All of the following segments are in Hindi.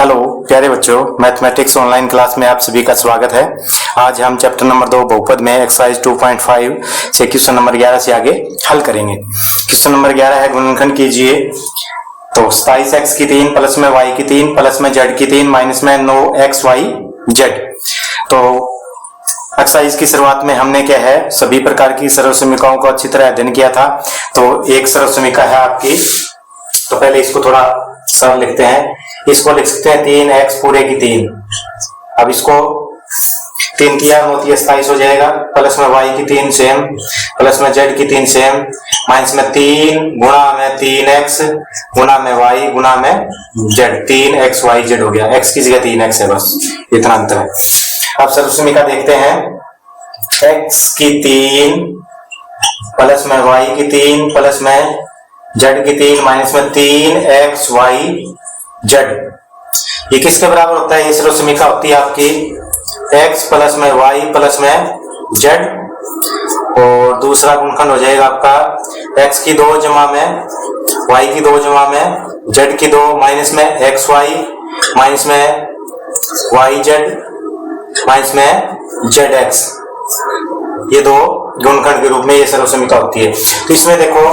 हेलो प्यारे बच्चों, मैथमेटिक्स ऑनलाइन क्लास में आप सभी का स्वागत है। आज हम चैप्टर नंबर 2 बहुपद में एक्सरसाइज 2.5 से क्वेश्चन नंबर 11 से आगे हल करेंगे। क्वेश्चन नंबर 11 है गुणनखंड कीजिए। तो 27x की 3 प्लस में y की 3 प्लस में z की 3 माइनस में 9xyz। तो एक्सरसाइज की शुरुआत में हमने क्या है सभी प्रकार की सर्वसमीकाओं को अच्छी तरह अध्ययन किया था। तो एक सर्वसमीका है आपकी, तो पहले इसको थोड़ा सरल लिखते हैं। इसको लिख सकते हैं 3x पूरे की 3। अब इसको 3 किया 9 27 हो जाएगा, प्लस में y की 3 सेम, प्लस में z की 3 सेम, माइनस में 3 गुणा में 3x गुणा में y गुणा में z, 3xyz हो गया। x की जगह 3x है, बस इतना अंतर है। अब सर्वसमीका देखते हैं। x की 3 प्लस में y की 3 प्लस में z की 3 माइनस में 3xyz, ये किसके बराबर होता है? ये सर्वसमीका होती है आपकी x प्लस में y प्लस में z, और दूसरा गुणनखंड हो जाएगा आपका x की 2 जमा में y की 2 जमा में z की 2 माइनस में xy माइनस में yz माइनस में zx। ये दो गुणनखंड के रूप में ये सर्वसमीका होती है। तो इसमें देखो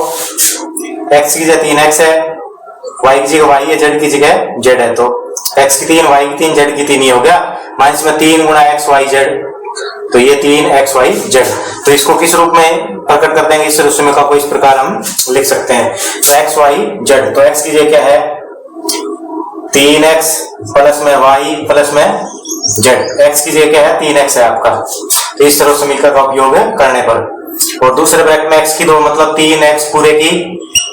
x की जगह 3x है, y की जगह y है, z की जगह z है। तो x की 3 y की 3 z की 3 ही हो गया, माइनस में 3 गुणा xyz, तो ये 3xyz। तो इसको किस रूप में प्रकट कर देंगे? इस सर्वसमीका को इस प्रकार हम लिख सकते हैं xyz। तो x की जगह क्या है 3x प्लस में y प्लस में z, x की जगह क्या है 3x है आपका। तो इस सर्वसमीका का उपयोग करने पर, और दूसरे ब्रैकेट में x की 2 मतलब 3x पूरे की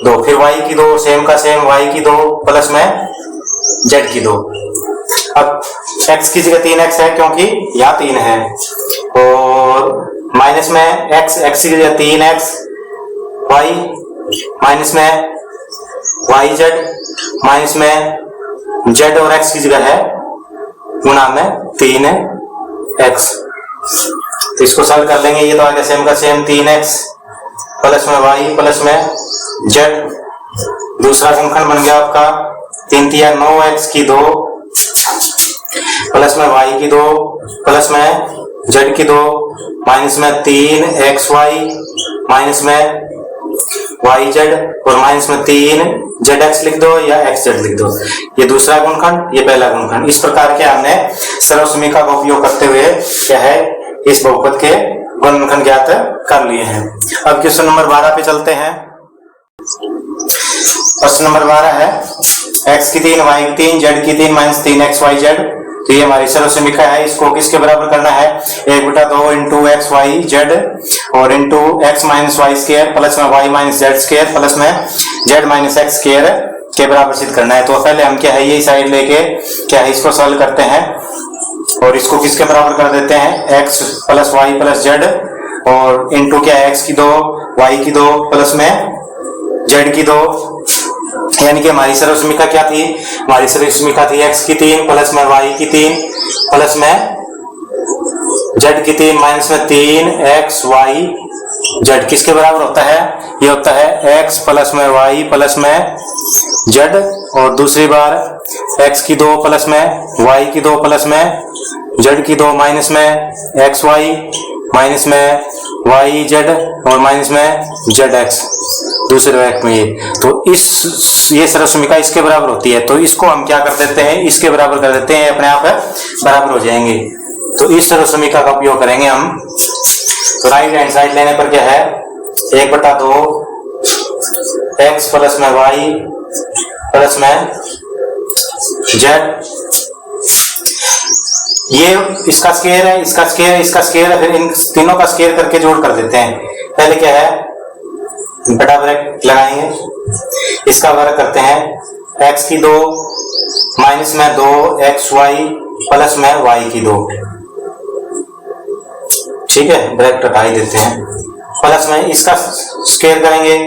2, फिर y की 2 सेम का सेम, y की 2 प्लस में z की 2। अब x की जगह 3x है क्योंकि यहाँ 3 है, और माइनस में x की जगह 3x y माइनस में yz माइनस में z, और x की जगह है गुणा में 3x। तो इसको सॉल्व कर लेंगे। ये तो आगे सेम का सेम 3x प्लस में y प्लस में z, दूसरा गुणनखंड बन गया आपका 3 तिया 9x की 2 प्लस में y की 2 प्लस में z की 2 माइनस में 3xy माइनस में yz, और माइनस में 3zx लिख दो या xz लिख दो। ये दूसरा गुणनखंड, ये पहला गुणनखंड। इस प्रकार के हमने सर्वसमीका का उपयोग करते हुए क्या है इस बहुपद के गुणनखंड ज्ञात कर लिए हैं। अब क्वेश्चन नंबर 12 पे चलते हैं। क्वेश्चन नंबर 12 है x की 3 y की 3 z की 3 माइनस 3xyz। तो ये हमारी सर्वसमीका है। इसको किसके बराबर करना है? 1/2 इंटू एक्स वाई जेड और into x minus y square plus में y minus z square plus में जेड माइनस एक्स स्क्वायर के बराबर सिद्ध करना है। तो पहले हम क्या है ये साइड लेके क्या है इसको सॉल्व करते हैं, और इसको किसके बराबर कर देते हैं x plus y plus z, और इंटू क्या है x की 2 y की 2 प्लस में z की 2। यानी कि हमारी सर्वसमीका क्या थी? हमारी सर्वसमीका थी x की 3 प्लस में y की 3 प्लस में z की 3 माइनस में 3xyz किसके बराबर होता है? ये होता है x प्लस में y प्लस में z, और दूसरी बार x की 2 प्लस में y की 2 प्लस में z की 2 माइनस में xy माइनस में yz और माइनस में zx दूसरे ब्रैकेट में ये। तो ये सर्वसमीका इसके बराबर होती है। तो इसको हम क्या कर देते हैं इसके बराबर कर देते हैं, अपने आप बराबर हो जाएंगे। तो इस सर्वसमीका का उपयोग करेंगे हम। तो राइट हैंड साइड लेने पर क्या है 1/2 x प्लस में y प्लस में z, ये इसका स्क्वायर है, इसका स्क्वायर है, इसका स्क्वायर है, फिर इन तीनों का स्क्वायर करके जोड़ कर देते हैं। पहले क्या है बड़ा ब्रैकेट लगाएंगे, इसका वर्ग करते हैं x की 2 माइनस में 2xy प्लस में y की 2। ठीक है, ब्रैकेट हटा ही देते हैं। प्लस में इसका स्क्वायर करेंगे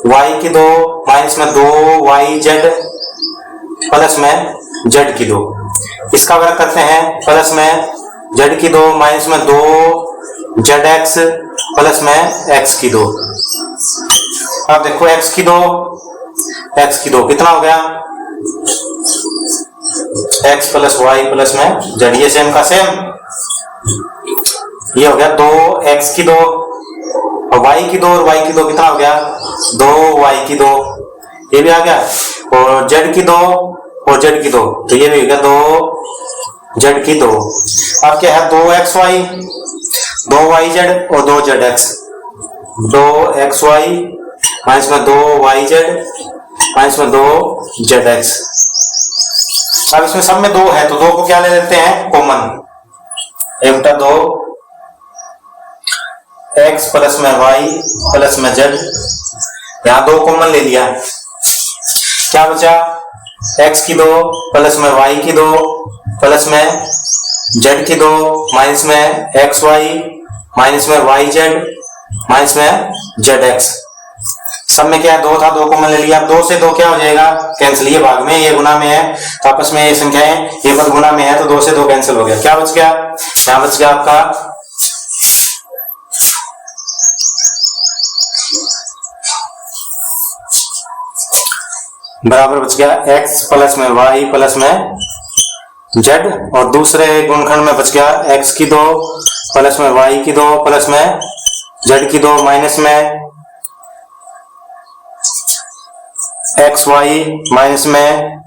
y की 2 माइनस में 2yz प्लस में z की 2। इसका वर्ग करते हैं प्लस में z की 2 माइनस में 2zx प्लस में x की 2। अब देखो x की 2 कितना हो गया एक्स प्लस वाई प्लस में जेड, ये सेम का सेम। ये हो गया 2x की 2 और y की 2 और y की 2 कितना हो गया 2y की 2, ये भी आ गया। और z की 2 और z की 2, तो ये भी हो गया 2z की 2। अब क्या है 2xy 2yz और 2zx, 2xy माइनस में 2yz माइनस में 2zx। अब इसमें सब में 2 है तो 2 को क्या ले लेते हैं कॉमन, एक बटा 2 x प्लस में y प्लस में z, यहां 2 कॉमन ले लिया, क्या बचा x की 2 प्लस में y की 2 प्लस में z की 2 माइनस में xy माइनस में yz माइनस में zx। सब में क्या है 2 था, 2 कॉमन ले लिया। 2 से 2 क्या हो जाएगा कैंसिल, ये भाग में ये गुना में है तो आपस में ये संख्याएं ये पद गुना में है तो 2 से 2 कैंसिल हो गया। क्या बच गया, क्या बच गया आपका बराबर बच गया x प्लस में y प्लस में z, और दूसरे गुणनखंड में बच गया x की 2 प्लस में y की 2 प्लस में z की 2 माइनस में xy माइनस में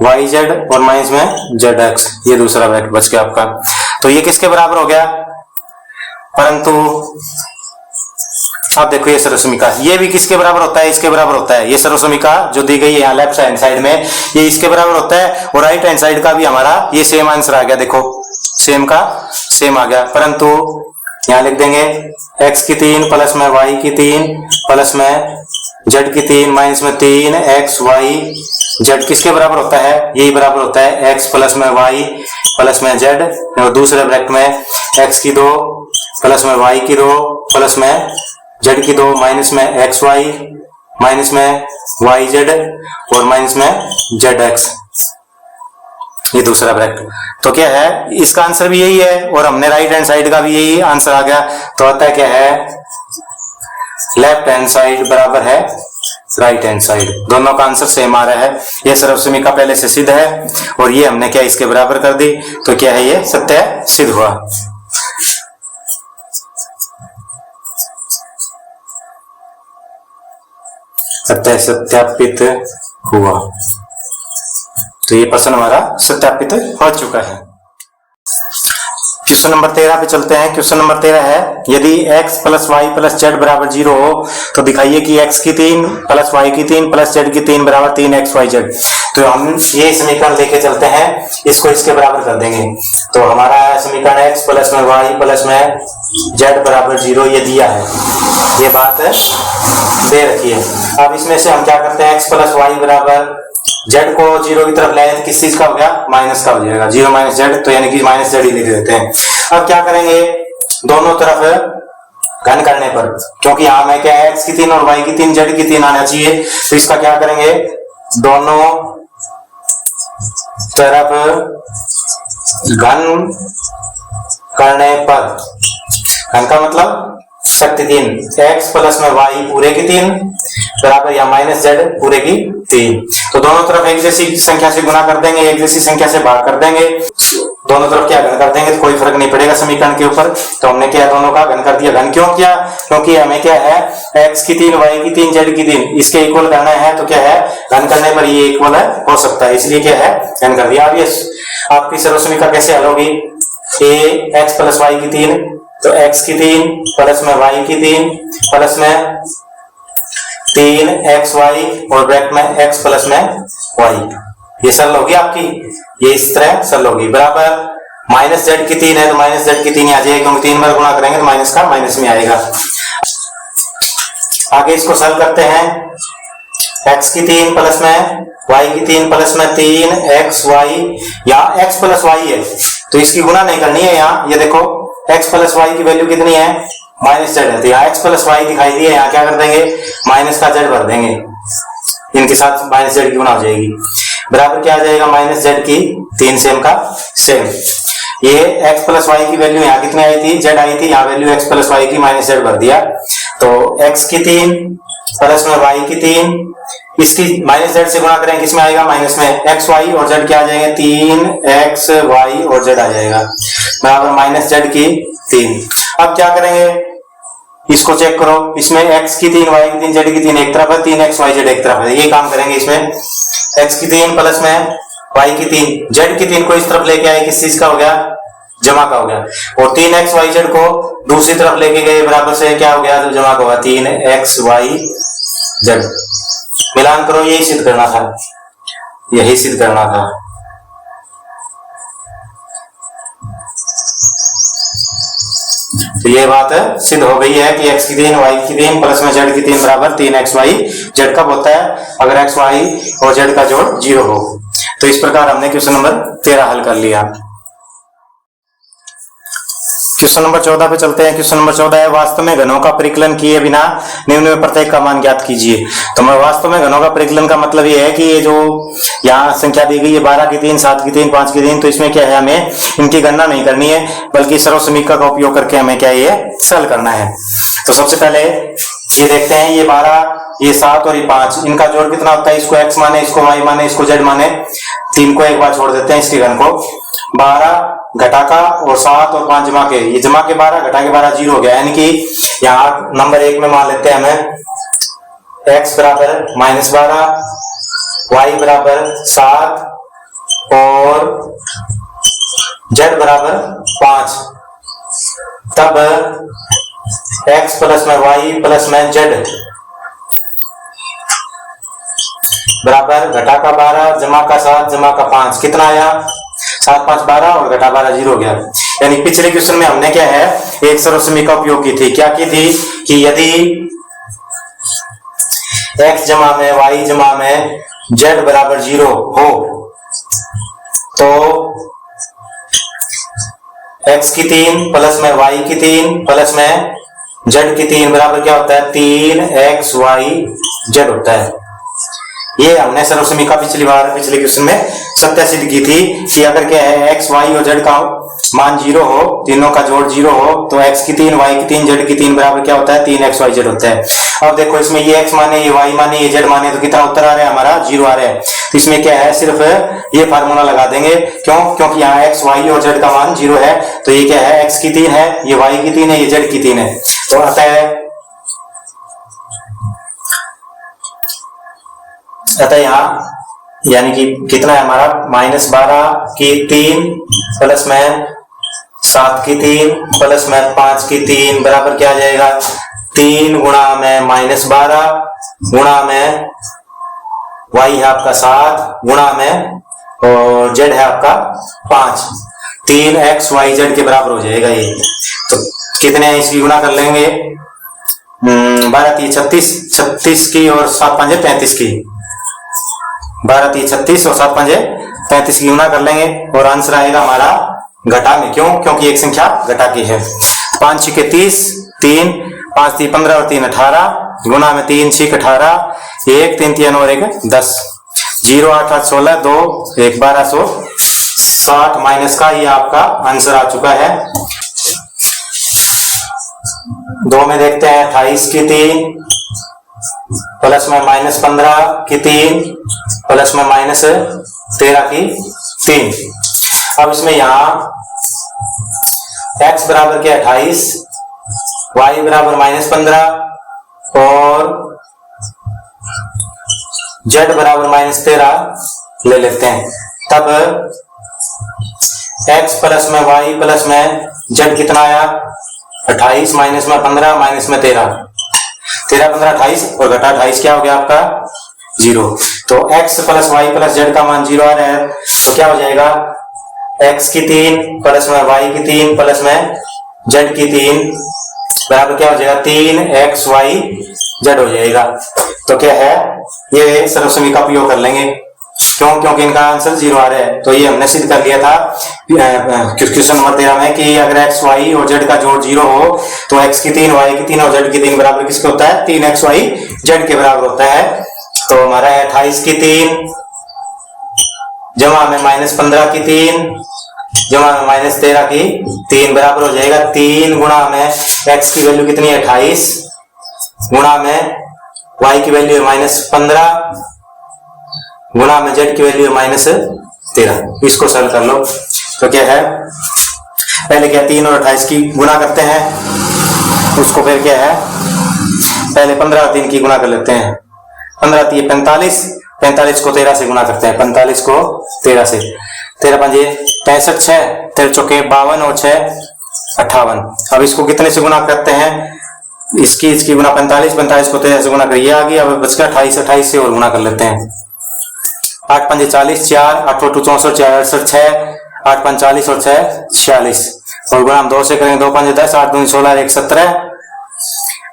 yz और माइनस में zx, ये दूसरा ब्रैकेट बच गया आपका। तो ये किसके बराबर हो गया, परंतु अब देखो ये सर्वसमीका, ये भी किसके बराबर होता है, इसके बराबर होता है। ये सर्वसमीका जो दी गई है यहाँ लेफ्ट हैंड साइड में ये इसके बराबर होता है, और राइट हैंड साइड का भी हमारा ये सेम आंसर आ गया, देखो सेम का सेम आ गया। परंतु यहाँ लिख देंगे x की 3 प्लस में y की 3 प्लस में z की 3 माइनस में 3 x y z किसके बराबर होता है, यही बराबर होता है x प्लस में y प्लस में z, और दूसरे ब्रैकेट में x की 2 प्लस में y की 2 प्लस में z की 2 माइनस में xy माइनस में yz और माइनस में zx, ये दूसरा ब्रैकेट। तो क्या है इसका आंसर भी यही है, और हमने राइट हैंड साइड का भी यही आंसर आ गया। तो आता है क्या है लेफ्ट हैंड साइड बराबर है राइट हैंड साइड, दोनों का आंसर सेम आ रहा है। ये सर्वसमीका पहले से सिद्ध है और ये हमने क्या इसके बराबर कर दी, तो क्या है ये सत्य सिद्ध हुआ। सत्य सत्यापित हुआ, तो ये प्रश्न हमारा सत्यापित हो चुका है। क्वेश्चन नंबर 13 पे चलते हैं। क्वेश्चन नंबर 13 है यदि x plus y plus z बराबर 0 हो तो दिखाइए कि x की 3 प्लस वाई की 3 प्लस जेड की 3 बराबर 3x y z। तो हम ये समीकरण लेके चलते हैं, इसको इसके बराबर कर देंगे। तो हमारा समीकरण x प्लस में वाई प्लस में जेड बराबर 0 ये दिया है, ये बात दे रखी है। अब इसमें से हम क्या करते हैं x प्लस वाई बराबर जेड को 0 की तरफ ले आए तो किस चीज का हो गया माइनस का हो जाएगा, 0 माइनस जेड, तो यानी कि माइनस जेड ही लिख देते हैं। अब क्या करेंगे दोनों तरफ घन करने पर, क्योंकि यहां में क्या है x की 3 और y की 3 जेड की 3 आना चाहिए, तो इसका क्या करेंगे दोनों तरफ घन करने पर, घन का मतलब शक्ति 3 x प्लस में y पूरे की 3 बराबर या माइनस जेड पूरे की 3। तो दोनों तरफ एक जैसी संख्या से गुना कर देंगे, एक जैसी संख्या से भाग कर देंगे, दोनों तरफ क्या घन कर देंगे तो कोई फर्क नहीं पड़ेगा समीकरण के ऊपर। तो हमने क्या दोनों का घन कर दिया। घन क्यों किया, क्योंकि हमें क्या है x की 3 y की 3 z की 3 इसके इक्वल करना है, तो क्या है घन करने पर ये इक्वल हो सकता है, इसलिए क्या है घन कर दिया। अब ये आपकी सर्वसमीका कैसे हल होगी, a x प्लस वाई की 3, तो x की 3 प्लस में y की 3 प्लस में 3xy और ब्रैकेट में x प्लस में y, ये सरल होगी आपकी, ये इस तरह सरल होगी। बराबर माइनस जेड की 3 है तो माइनस जेड की 3 आ जाएगी, क्योंकि 3 बार गुणा करेंगे तो माइनस का माइनस में आएगा। आगे इसको सरल करते हैं, x की 3 प्लस में y की 3 प्लस में 3xy, यहाँ x प्लस y है तो इसकी गुणा नहीं करनी है। यहाँ ये देखो x प्लस वाई की वैल्यू कितनी है माइनस जेड है, तो यहाँ x प्लस वाई दिखाई दी है, यहाँ क्या कर देंगे माइनस का जेड भर देंगे, इनके साथ माइनस जेड की गुणा हो जाएगी। बराबर क्या आ जाएगा माइनस जेड की 3 सेम का सेम। ये x प्लस वाई की वैल्यू यहाँ कितनी आई थी जेड आई थी, यहाँ वैल्यू x प्लस वाई की माइनस जेड भर दिया। तो x की 3 प्लस में y की 3 इसकी माइनस जेड से गुणा करें, किसमें आएगा माइनस में, एक्स वाई और जेड क्या आ जाएंगे 3x y और जेड आ जाएगा बराबर माइनस जेड की 3। अब क्या करेंगे, इसको चेक करो, इसमें x की 3 y की 3 z की 3 एक तरफ है, 3x y z एक तरफ है। ये काम करेंगे, इसमें x की 3 प्लस में y की 3 z की 3 को इस तरफ लेके आए, किस चीज का हो गया, जमा का हो गया, और 3x y z को दूसरी तरफ लेके गए, बराबर से क्या हो गया, तो जमा का होगा 3x y z। मिलान करो, यही सिद्ध करना था, यही सिद्ध करना था। तो ये बात सिद्ध हो गई है कि x की 3 y की 3 प्लस में z की 3 बराबर 3x y z कब होता है, अगर x y और z का जोड़ 0 हो। तो इस प्रकार हमने क्वेश्चन नंबर 13 हल कर लिया। क्वेश्चन नंबर 14 पे चलते हैं। क्वेश्चन नंबर 14 है, वास्तव में घनों का परिकलन किए बिना निम्न में प्रत्येक का मान ज्ञात कीजिए। तो मैं वास्तव में घनों का परिकलन का मतलब ये है कि ये जो यहाँ संख्या दी गई है 12 की 3, 7 की 3, 5 की 3, तो इसमें क्या है, हमें इनकी गणना नहीं करनी है, बल्कि सर्वसमीकरण का उपयोग करके हमें क्या ये सरल करना है। तो सबसे पहले ये देखते हैं, ये 12, ये 7 और ये 5, इनका जोड़ कितना होता है, इसको x माने, इसको y माने, इसको z माने, 3 को एक बार छोड़ देते हैं इसके घन को। 12 घटा का और 7 और 5 जमा के, ये जमा के 12 घटा के 12 0 हो गया, यानी कि यहाँ नंबर 1 में मान लेते हैं हमें x बराबर -12, y बराबर 7 और z बराबर 5। तब x प्लस में y प्लस में z बराबर घटा का 12 जमा का 7 जमा का 5, कितना आया, 7 5 12 और घटा 12 0 हो गया। यानी पिछले क्वेश्चन में हमने क्या है, एक सर्वसमीकरण का उपयोग की थी, क्या की थी कि यदि x जमा में y जमा में z बराबर 0 हो तो x की 3 प्लस में y की 3 प्लस में z की 3 बराबर क्या होता है, 3x y z होता है। ये हमने सर्वसमीकरण पिछली बार पिछले क्वेश्चन में सत्य सिद्ध की थी कि अगर क्या है x y और z का मान 0 हो, तीनों का जोड़ 0 हो, तो x की 3 y की 3 z की 3 बराबर क्या होता है, 3x y z होता है। अब देखो इसमें ये x माने, ये y माने, ये z माने, तो कितना उत्तर आ रहा है हमारा, 0 आ रहा है। तो इसमें क्या है, सिर्फ ये फार्मूला लगा देंगे, क्यों, क्योंकि यहाँ x y और z का मान 0 है, तो ये क्या है, x की 3 है, ये y की 3 है, ये z की 3 है, तो अतः यहाँ यानी कि कितना है हमारा, -12 की 3 प्लस में 7 की 3 प्लस में 5 की 3 बराबर क्या आ जाएगा, 3 गुणा में -12 गुणा में y है आपका 7 गुणा में और z है आपका 5, 3x y z के बराबर हो जाएगा ये। तो कितने इसकी गुणा कर लेंगे, 12 3 36, 36 की और 7 5 35 की, 12 3 36 और 7 5 35 की गुणा कर लेंगे और आंसर आएगा हमारा घटा में, क्यों, क्योंकि एक संख्या घटा की है। 5 6 के 30, 3 5 3 15 और 3 18 गुणा में 3 6 18, 1 3 3 और 1 10, 0 8 8 16 2 1 1260 माइनस का ये आपका आंसर आ चुका है। 2 में देखते हैं 28 की 3 प्लस में -15 की 3 प्लस में -13 की 3। अब इसमें यहाँ x बराबर क्या 28, y बराबर -15 और z बराबर -13 ले लेते हैं। तब x प्लस में y प्लस में z कितना आया, 28 माइनस में 15 माइनस में 13, 13 15 28 और घटा 28 क्या हो गया आपका 0। तो x plus y plus z का मान 0 आ रहा है, तो क्या हो जाएगा, x की 3 प्लस में y की 3 प्लस में z की 3 बराबर क्या हो जाएगा, 3x y z हो जाएगा। तो क्या है, ये सर्वसमीकरण का उपयोग कर लेंगे, क्यों, क्योंकि इनका आंसर 0 आ रहा है। तो ये हमने सिद्ध कर लिया था क्वेश्चन नंबर 13 में कि अगर x y और z का जोड़ 0 हो तो x की 3 y की 3 और z की 3 बराबर किसके होता है, 3x y z के बराबर होता है। तो हमारा है 28 की 3 जमा में -15 की 3 जमा में -13 की 3 बराबर हो जाएगा 3 गुणा में x की वैल्यू कितनी है 28 गुणा में y की वैल्यू है -15 गुना में z की वैल्यू है -13। इसको सॉल्व कर लो। तो क्या है, पहले क्या 3 और 28 की गुना करते हैं, उसको फिर क्या है पहले 15 और 3 की गुना कर लेते हैं। 15 3 45, 45 को 13 से गुना करते हैं, 45 को 13 से, 13 पंजे 65, 6 13 चौके 52 और 6 58। अब इसको कितने से गुना करते हैं, इसकी गुना 45, 45 को 13 से गुना करिए आ गया। अब बच गया 28, 28 से और गुना कर लेते हैं। 8 पंजे 40, 4 8 2 64, 4 68, 6 8 5 40 और 6 46 और गुना हम 2 से करेंगे, 2 पंजे 10, 8 दूनी 16, 1 17,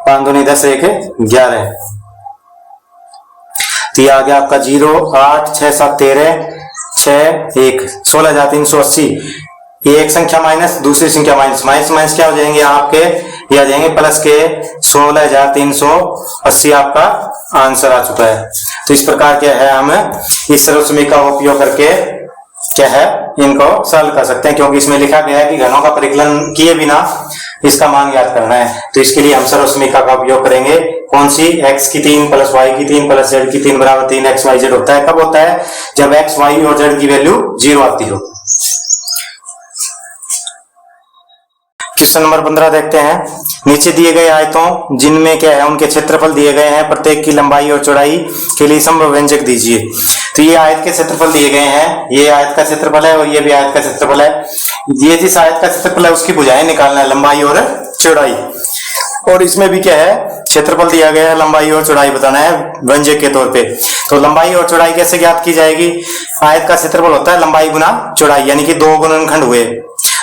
5 दूनी 10, 1 11। तो ये आ गया आपका 0 8 6 7 13 6 1 16,380। ये एक संख्या माइनस, दूसरी संख्या माइनस, माइनस माइनस क्या हो जाएंगे आपके, ये आ जाएंगे प्लस के 16,380 आपका आंसर आ चुका है। तो इस प्रकार क्या है, हम इस सर्वसमीकरण का उपयोग करके क्या है इनको सॉल्व कर सकते हैं, क्योंकि इसमें लिखा गया है कि घनों का परिकलन किए बिना इसका मान ज्ञात करना है। तो इसके लिए हम सर्वसमीकरण का उपयोग करेंगे। कौन सी, x की 3 प्लस y की 3 प्लस z की 3 बराबर 3 x y z होता है। कब होता है, जब x y और z की वैल्यू 0 आती हो। क्वेश्चन नंबर 15 देखते हैं। नीचे दिए गए आयतों जिनमें क्या है उनके क्षेत्रफल दिए गए हैं, प्रत्येक की लंबाई और चौड़ाई के लिए संभव व्यंजक दीजिए। तो ये आयत के क्षेत्रफल दिए गए हैं, ये आयत का क्षेत्रफल है और ये भी आयत का क्षेत्रफल है। ये जिस आयत का क्षेत्रफल है उसकी भुजाएं निकालना है, लंबाई और चौड़ाई। और इसमें भी क्या है, क्षेत्रफल दिया गया है, लंबाई और चौड़ाई बताना है व्यंजक के तौर पे। तो लंबाई और चौड़ाई कैसे ज्ञात की जाएगी, आयत का क्षेत्रफल होता है लंबाई गुना चौड़ाई, यानी कि 2 गुणनखंड हुए।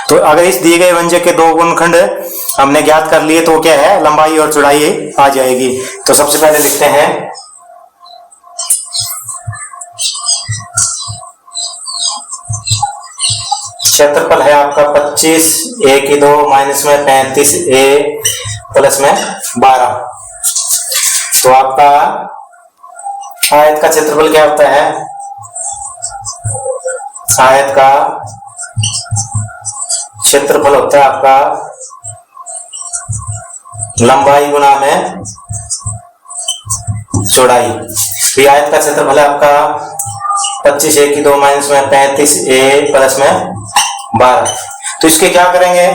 तो अगर इस दिए गए व्यंजक के 2 गुणनखंड हमने ज्ञात कर लिए तो क्या है, लंबाई और चौड़ाई आ जाएगी। तो सबसे पहले लिखते हैं क्षेत्रफल है आपका 25, a की 2 माइनस में 35, a प्लस में 12। तो आपका आयत का क्षेत्रफल क्या होता है, आयत का क्षेत्रफल होता है आपका लंबाई गुना में चौड़ाई। तो आयत का क्षेत्रफल है आपका 25, a की 2 माइनस में 35, a प्लस में 12। तो इसके क्या करेंगे,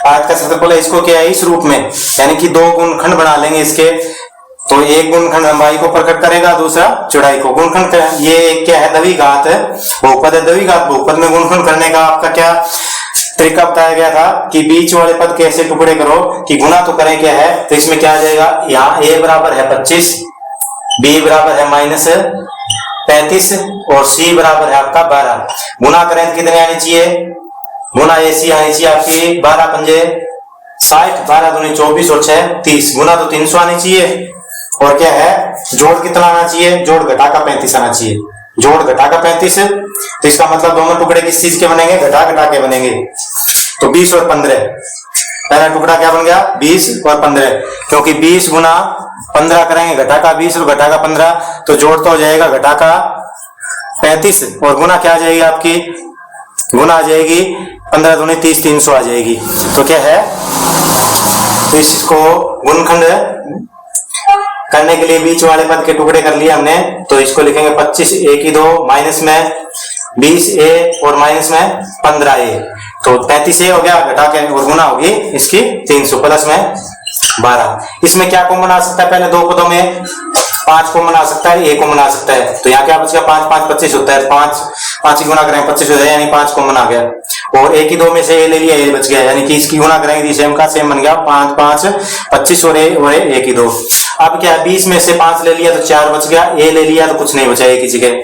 आयत का क्षेत्रफल है, इसको क्या है इस रूप में, यानी कि 2 गुणनखंड बना लेंगे इसके। तो एक गुणनखंड लंबाई को प्रकट करेगा, दूसरा चौड़ाई को। गुणनखंड ये एक क्या है, द्विघात बहुपद है। द्विघात बहुपद में गुणनखंड करने का आपका क्या तरीका बताया गया था कि बीच वाले पद कैसे टुकड़े करो कि गुना तो करें क्या है। तो इसमें क्या आ जाएगा, यहाँ a बराबर है 25, b बराबर है -35 और c बराबर है आपका 12। गुना करें तो कितने आने चाहिए, गुना ac आनी चाहिए आपकी 12 पंजे 60, 12 दूनी 24 और 6 30, गुना तो 300 आनी चाहिए। और क्या है, जोड़ कितना आना चाहिए, जोड़ घटा का 35 आना चाहिए, जोड़ घटा का 35। तो इसका मतलब दोनों टुकड़े किस चीज के बनेंगे, घटा घटा के बनेंगे। तो 20 और 15, पहला टुकड़ा क्या बन गया 20 और 15, क्योंकि 20 गुना 15 करेंगे, घटा का 20 और घटा का 15, तो जोड़ तो हो जाएगा घटा का 35 और गुना क्या आ जाएगी आपकी, गुना आ जाएगी 15 दूनी 30, 300 आ जाएगी। तो क्या है, तो इसको गुणनखंड करने के लिए बीच वाले पद के टुकड़े कर लिए हमने। तो इसको लिखेंगे 25, a की 2 माइनस में 20a और माइनस में 15a। तो 35a हो गया, घटा के और गुना होगी इसकी 300 प्लस में 12। इसमें क्या कॉमन आ सकता है, पहले 2 पदों में 5 कॉमन आ सकता है, a कॉमन आ सकता है। तो यहाँ क्या बचेगा 5 5 25 होता है, 5 की गुना करेंगे 25 हो जाए, यानी 5 कॉमन आ गया। और a की 2 में से a ले लिया, a बच गया, यानी कि इसकी गुना करेंगे सेम का सेम बन गया 5 5 25 और a की 2। अब क्या 20 में से 5 ले लिया तो 4 बच गया, a ले लिया तो कुछ नहीं बचा a की जगह,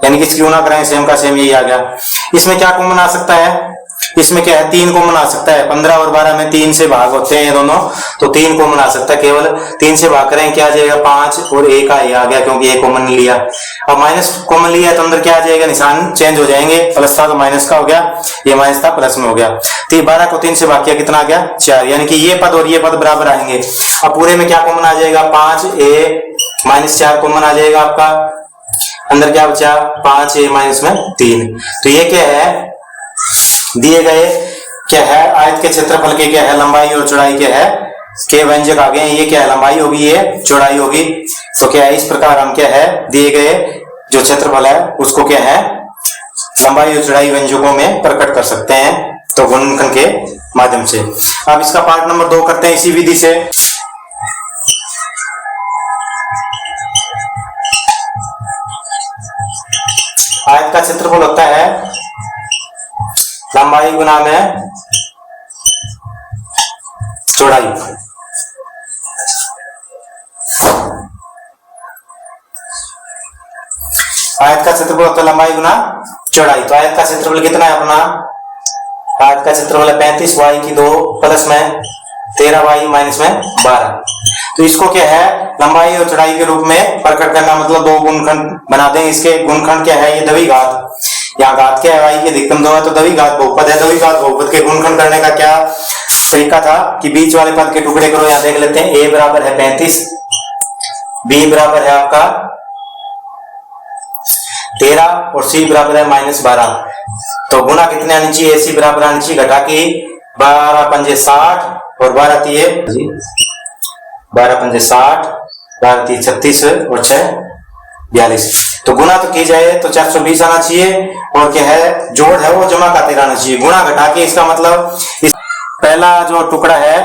यानी कि इसकी गुना करेंगे सेम का सेम यही आ गया। इसमें क्या कॉमन आ सकता है, इसमें क्या है 3 कॉमन आ सकता है, 15 और 12 में 3 से भाग होते हैं ये दोनों, तो 3 कॉमन आ सकता है, केवल 3 से भाग करें क्या आ जाएगा 5 और a का a आ गया, क्योंकि a कॉमन लिया। अब माइनस कॉमन लिया तो अंदर क्या आ जाएगा, निशान चेंज हो जाएंगे, प्लस था तो माइनस का हो गया, ये माइनस था प्लस में हो गया। तो 12 को 3 से भाग किया कितना आ गया 4, यानी कि ये पद और ये पद बराबर आएंगे। अब पूरे में क्या कॉमन आ जाएगा 5a माइनस 4 कॉमन आ जाएगा आपका, अंदर क्या बचा 5a माइनस में 3। तो ये क्या है, दिए गए क्या है आयत के क्षेत्रफल के क्या है लंबाई और चौड़ाई क्या है के व्यंजक आ गए। ये क्या है, लंबाई होगी, ये चौड़ाई होगी। तो क्या है, इस प्रकार हम क्या है, दिए गए जो क्षेत्रफल है उसको क्या है, लंबाई और चौड़ाई व्यंजकों में प्रकट कर सकते हैं, तो गुणनखंड के माध्यम से। अब इसका पार्ट नंबर 2 करते हैं इसी विधि से। आयत का क्षेत्रफल होता है लंबाई गुना में चौड़ाई। आयत का क्षेत्रफल होता है लंबाई गुना चौड़ाई। तो आयत का क्षेत्रफल कितना है अपना, आयत का क्षेत्रफल है 35 वाई की 2 प्लस में 13 वाई माइनस में 12। तो इसको क्या है, लंबाई और चौड़ाई के रूप में प्रकट करना, मतलब दो गुणनखंड बना देंगे। इसके गुणनखंड क्या है, ये द्विघात, यहाँ घात क्या है, वाई की अधिकतम 2 है तो द्विघात बहुपद है। द्विघात बहुपद के गुणनखंड करने का क्या तरीका था कि बीच वाले पद के टुकड़े करो। यहाँ देख लेते हैं, a बराबर है 35, b बराबर है आपका 13 और c बराबर है -12। तो गुना कितने आनी चाहिए, ac बराबर आनी चाहिए घटा की 12 पंजे 60 और 12 तिये 12 पंजे 60, 12 तिये 36 और 6 42। तो गुना तो की जाए तो 420 आना चाहिए, और क्या है, जोड़ है वो जमा खातिर आना चाहिए। गुणा घटा के, इसका मतलब इस पहला जो टुकड़ा है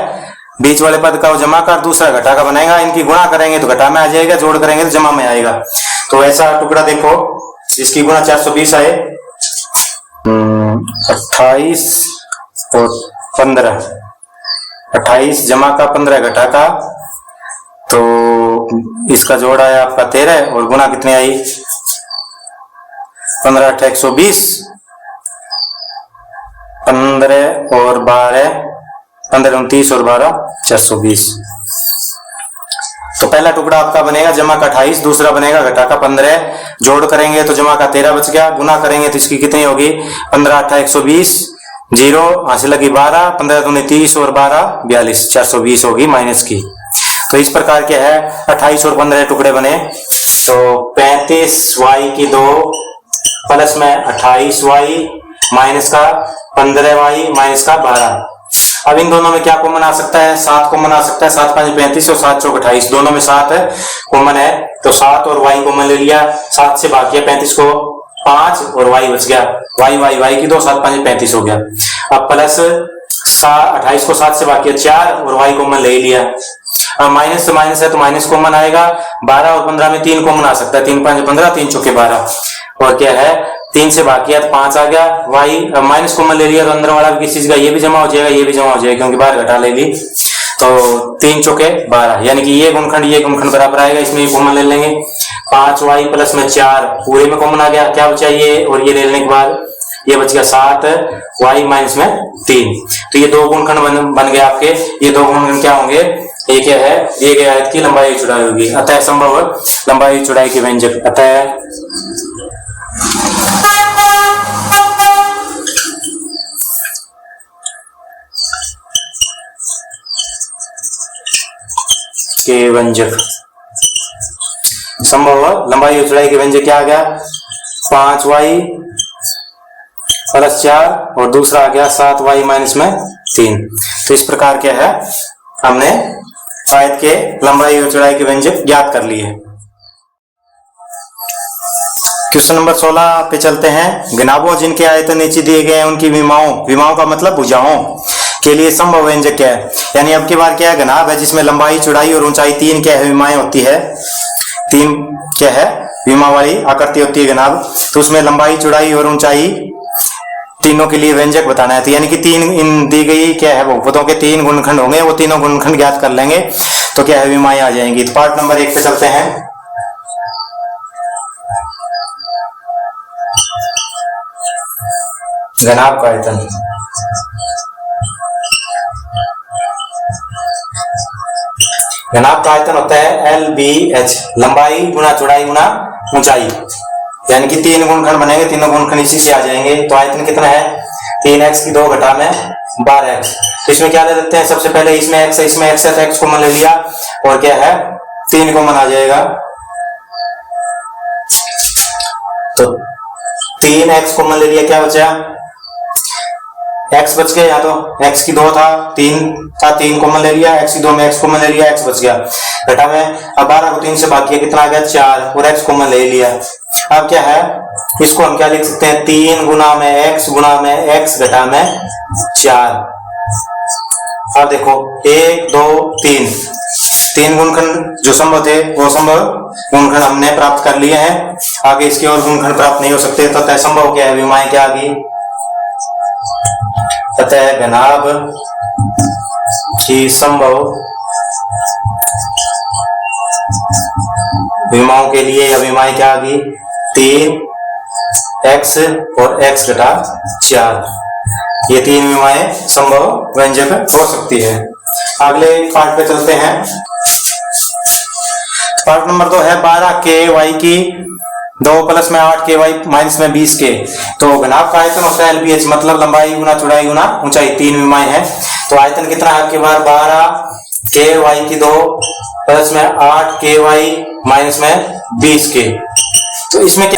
बीच वाले पद का वो जमा कर, दूसरा घटा का बनेगा। इनकी गुणा करेंगे तो घटा में आ जाएगा, जोड़ करेंगे तो जमा में आएगा। तो ऐसा टुकड़ा देखो, इसकी गुणा 420 आए, 28 और 15, 28 जमा का 15 घटा का, तो इसका जोड़ आया आपका 13 और गुणा कितनी आई 15 8 120, 15 और 12 15 29 और 12 420। तो पहला टुकड़ा आपका बनेगा जमा का 28, दूसरा बनेगा घटा का 15, जोड़ करेंगे तो जमा का 13 बच गया, गुना करेंगे तो इसकी कितनी होगी 15 8 120, 0 हासिल लगी 12, 15 दूनी 30 और 12 42, 420 होगी माइनस की। तो इस प्रकार क्या है, 28 और 15 टुकड़े बने। तो 35 वाई की 2 प्लस में 28 वाई माइनस का 15 वाई माइनस का 12। अब इन दोनों में क्या कॉमन आ सकता है, 7 कॉमन आ सकता है। 7 5 35 और 7 चौक 28, दोनों में 7 कॉमन है। तो 7 और वाई कॉमन ले लिया, 7 से भाग किया 35 को 5 और वाई बच गया, वाई वाई वाई की 2, 7 5 35 हो गया। अब प्लस 28 को 7 से भाग किया 4 और वाई कॉमन ले लिया। अब माइनस से माइनस है तो माइनस कॉमन आएगा, 12 और 15 में 3 कॉमन आ सकता है, 3 5 15, 3 चौके 12 और क्या है 3 से भाग किया तो 5 आ गया। वाई माइनस कॉमन ले लिया तो अंदर वाला किस चीज का, ये भी जमा हो जाएगा, ये भी जमा हो जाएगा क्योंकि बाहर घटा ले ली। तो 3 चौके 12, यानी कि ये गुणनखंड बराबर आएगा, इसमें कॉमन ले लेंगे। 5 वाई प्लस में 4 पूरे में कॉमन आ गया, क्या बचा ये और ये ले लेने के बाद ये बच गया 7 वाई माइनस में 3। तो ये दो गुणनखंड बन गए आपके। ये दो गुणनखंड क्या होंगे, एक है दिए गए आयत की लंबाई चौड़ाई होगी, अतः संभव लंबाई चौड़ाई के व्यंजक, अतः के व्यंजक संभव लंबाई और चौड़ाई के व्यंजक क्या आ गया 5 वाई प्लस 4 और दूसरा आ गया 7 वाई माइनस में 3। तो इस प्रकार क्या है, हमने आयत के लंबाई और चौड़ाई के व्यंजक ज्ञात कर लिए। क्वेश्चन नंबर 16 पे चलते हैं। घनाभों जिनके आयतन नीचे दिए गए हैं उनकी विमाओं का मतलब भुजाओं के लिए संभव व्यंजक क्या है। यानी अब की बार क्या है, घनाभ है जिसमें लंबाई चौड़ाई और ऊंचाई 3 क्या है विमाएं होती है, 3 क्या है विमा वाली आकृति होती है घनाभ। तो उसमें लंबाई चौड़ाई और ऊंचाई तीनों के लिए व्यंजक बताना है। तो यानी कि 3 इन दी गई क्या है बहुपदों के 3 गुणनखंड होंगे, वो तीनों गुणनखंड ज्ञात कर लेंगे तो क्या है विमाएं आ जाएंगी। तो पार्ट नंबर 1 पे चलते हैं। घनाभ का आयतन, घनाभ का आयतन होता है LBH, लंबाई गुना चौड़ाई गुना ऊंचाई, यानी कि 3 गुणनखंड बनेंगे, तीनों गुणनखंड इसी से आ जाएंगे। तो आयतन कितना है 3x की 2 घटा में 12x। तो इसमें क्या ले लेते हैं, सबसे पहले इसमें x है, इसमें x है तो x कॉमन ले लिया और क्या है 3 कॉमन आ जाएगा। तो 3x कॉमन ले लिया, क्या बचा x बच गया, या तो x की 2 था, 3 था, 3 कॉमन ले लिया, x की 2 में x कॉमन ले लिया, x बच गया घटा में। अब 12 को 3 से भाग किया, कितना आ गया 4, और x कॉमन ले लिया। अब क्या है, इसको हम क्या लिख सकते हैं, 3 गुना में x घटा में 4। अब देखो 1 2 3 गुणनखंड जो संभव थे वो संभव गुणनखंड हमने प्राप्त कर लिए हैं। आगे इसके और गुणनखंड प्राप्त नहीं हो सकते, तो तय संभव क्या है, विमाएं क्या आ गई, अतः घनाभ की संभव विमाओं के लिए या विमाएं क्या आ गई, 3x और x घटा 4। ये 3 विमाएं संभव व्यंजक हो सकती है। अगले पार्ट पे चलते हैं। पार्ट नंबर 2 है 12k y की 2 प्लस में 8k y माइनस में 20k। तो घनाभ का आयतन होता है LBH, मतलब लंबाई गुना चौड़ाई गुना ऊंचाई, 3 विमाएं हैं। तो आयतन कितना है आपके बार, 12k y की 2 प्लस में 8k y माइनस में 20k। तो इसमें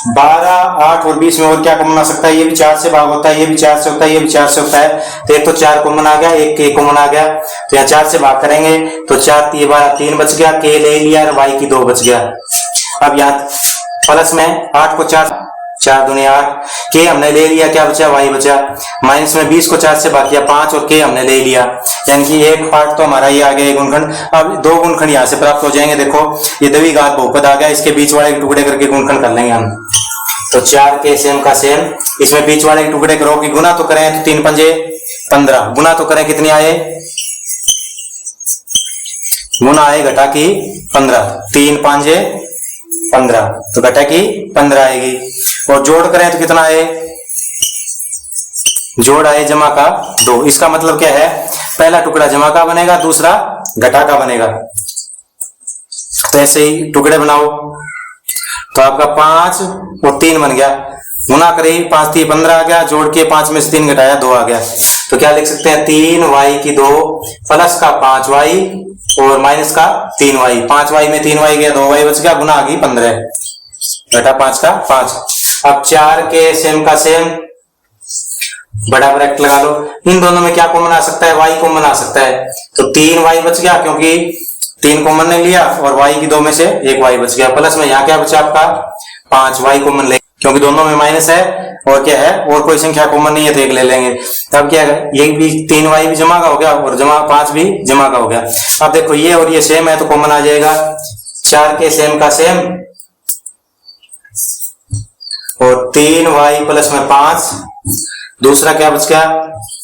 12, 8 और 20 में और क्या कॉमन आ सकता है, ये भी 4 से भाग होता है, ये भी 4 से होता है, ये भी 4 से होता है। तो एक तो 4 कॉमन आ गया, एक k कॉमन आ गया, तो यहाँ 4 से भाग करेंगे तो 4 3 12 3 बच गया, k ले लिया और y की 2 बच गया। अब यहाँ प्लस में 8 को 4 दूनी 8, k हमने ले लिया, क्या बचा, y बचा। माइनस में 20 को 4 से भाग किया 5 और k हमने ले लिया, यानी कि एक पार्ट तो हमारा ये आ गया गुणनखंड। अब 2 गुणनखंड यहाँ से प्राप्त हो जाएंगे। देखो ये द्विघात बहुपद आ गया, इसके बीच वाले टुकड़े करके गुणनखंड कर लेंगे हम। तो 4k सेम का सेम, इसमें बीच वाले टुकड़े करो कि गुना तो करें, तो 3 पंजे 15, गुना तो करें कितनी आए, गुना आए घटा की 15, 3 पंजे 15, तो घटा की 15 आएगी। और जोड़ करें तो कितना आए, जोड़ आए जमा का 2। इसका मतलब क्या है, पहला टुकड़ा जमा का बनेगा, दूसरा घटा का बनेगा। तो ऐसे ही टुकड़े बनाओ, तो आपका 5 और 3 बन गया, गुना करें 5 3 15 आ गया, जोड़ के 5 में से 3 घटाया 2 आ गया। तो क्या लिख सकते हैं, 3y की 2 प्लस का 5y और माइनस का 3y। 5y में 3y गया, 2y बच गया, गुना आ गई 15 घटा 5 का 5। अब 4k सेम का सेम, बड़ा ब्रैकेट लगा लो। इन दोनों में क्या कॉमन आ सकता है, y कॉमन आ सकता है, तो 3y बच गया क्योंकि 3 कॉमन ने लिया, और y की 2 में से 1 y बच गया। प्लस में यहाँ क्या बचा आपका 5y कॉमन ले, क्योंकि दोनों में माइनस है, और क्या है, और कोई संख्या कॉमन नहीं है तो 1 ले लेंगे। अब क्या है, ये भी 3y भी जमा का हो गया और जमा 5 भी जमा का हो गया। अब देखो ये और ये सेम है तो कॉमन आ जाएगा, 4k सेम का सेम और 3y प्लस में 5, दूसरा क्या बच गया,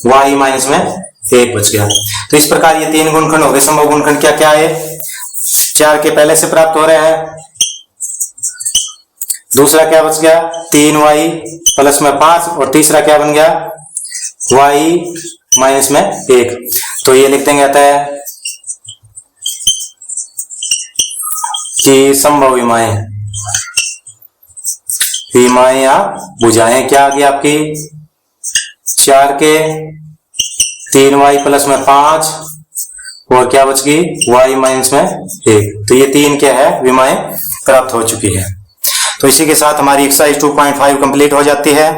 y माइनस में 1 बच गया। तो इस प्रकार ये 3 गुणनखंड हो गए। संभव गुणनखंड क्या क्या है, 4k पहले से प्राप्त हो रहे हैं, दूसरा क्या बच गया 3y प्लस में 5, और तीसरा क्या बन गया y माइनस में 1। तो ये लिख देंगे आता है कि संभव विमाएं या भुजाएं क्या आ गई आपकी, 4k 3y प्लस में 5 और क्या बच गई y माइनस में 1। तो ये 3 क्या है, विमाएं प्राप्त हो चुकी है। तो इसी के साथ हमारी एक्सरसाइज 2.5 कंप्लीट हो जाती है।